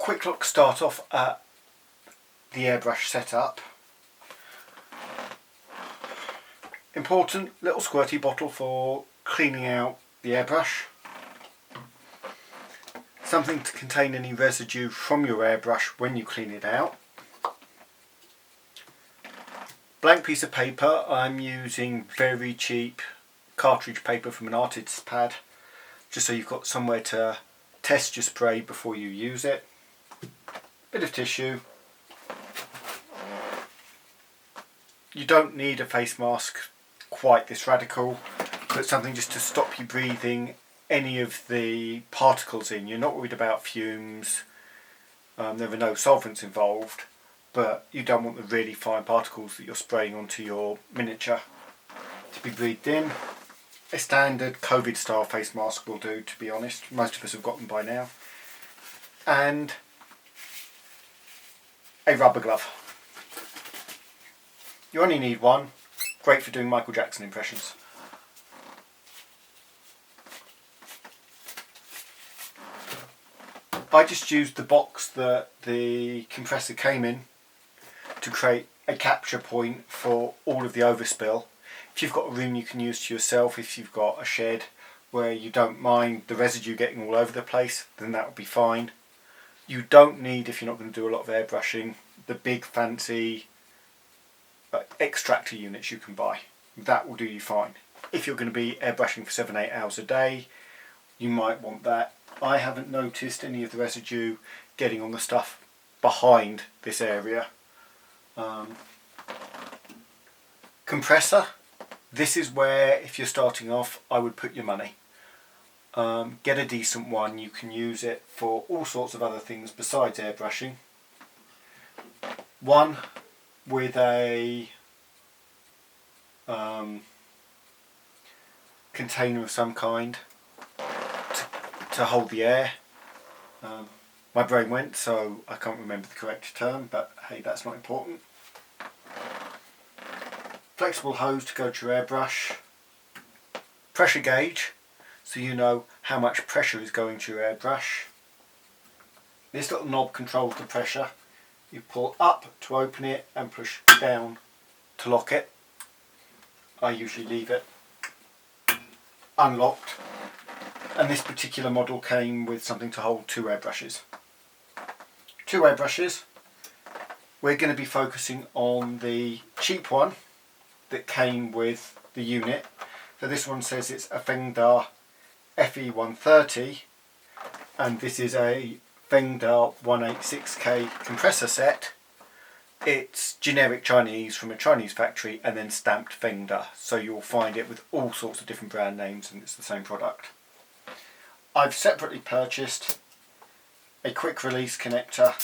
quick look start off at the airbrush setup. Important little squirty bottle for cleaning out the airbrush. Something to contain any residue from your airbrush when you clean it out. Blank piece of paper. I'm using very cheap cartridge paper from an artist's pad, just so you've got somewhere to test your spray before you use it. Bit of tissue. You don't need a face mask quite this radical, but something just to stop you breathing any of the particles in. You're not worried about fumes, there are no solvents involved, but you don't want the really fine particles that you're spraying onto your miniature to be breathed in. A standard COVID style face mask will do, to be honest. Most of us have got them by now. And a rubber glove. You only need one. Great for doing Michael Jackson impressions. I just used the box that the compressor came in to create a capture point for all of the overspill. If you've got a room you can use to yourself, if you've got a shed where you don't mind the residue getting all over the place, then that would be fine. You don't need, if you're not going to do a lot of airbrushing, the big fancy extractor units you can buy. That will do you fine. If you're going to be airbrushing for 7-8 hours a day, you might want that. I haven't noticed any of the residue getting on the stuff behind this area. Compressor. This is where, if you're starting off, I would put your money. Get a decent one. You can use it for all sorts of other things besides airbrushing. One with a container of some kind to hold the air. My brain went, so I can't remember the correct term, but hey, that's not important. Flexible hose to go to your airbrush. Pressure gauge, so you know how much pressure is going to your airbrush. This little knob controls the pressure. You pull up to open it and push down to lock it. I usually leave it unlocked. And this particular model came with something to hold 2 airbrushes. 2 airbrushes. We're going to be focusing on the cheap one that came with the unit. So this one says it's a Fengda FE130, and this is a Fengda 186K compressor set. It's generic Chinese from a Chinese factory and then stamped Fengda, so you'll find it with all sorts of different brand names and it's the same product. I've separately purchased a quick release connector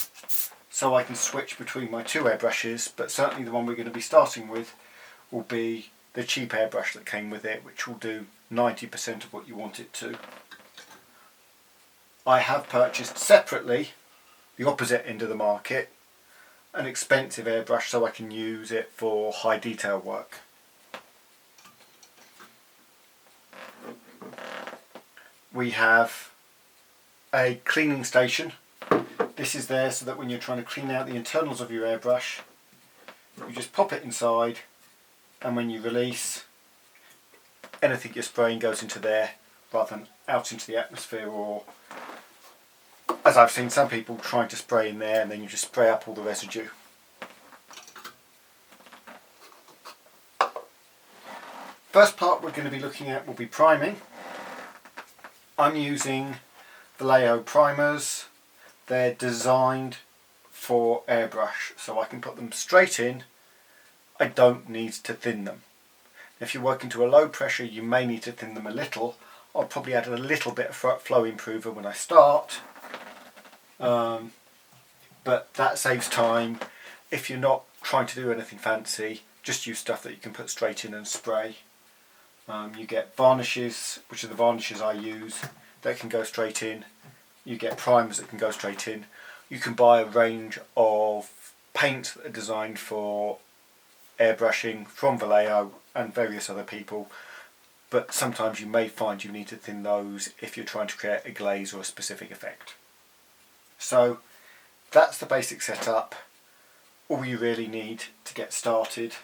so I can switch between my 2 airbrushes, but certainly the one we're going to be starting with will be the cheap airbrush that came with it, which will do 90% of what you want it to. I have purchased separately, the opposite end of the market, an expensive airbrush so I can use it for high detail work. We have a cleaning station. This is there so that when you're trying to clean out the internals of your airbrush, you just pop it inside, and when you release, anything you're spraying goes into there rather than out into the atmosphere, or as I've seen some people trying to spray in there and then you just spray up all the residue. First part we're going to be looking at will be priming. I'm using Vallejo primers. They're designed for airbrush, so I can put them straight in. I don't need to thin them. If you're working to a low pressure, you may need to thin them a little. I'll probably add a little bit of flow improver when I start, but that saves time. If you're not trying to do anything fancy, just use stuff that you can put straight in and spray. You get varnishes, which are the varnishes I use, that can go straight in. You get primers that can go straight in. You can buy a range of paints that are designed for airbrushing from Vallejo and various other people, but sometimes you may find you need to thin those if you're trying to create a glaze or a specific effect. So that's the basic setup. All you really need to get started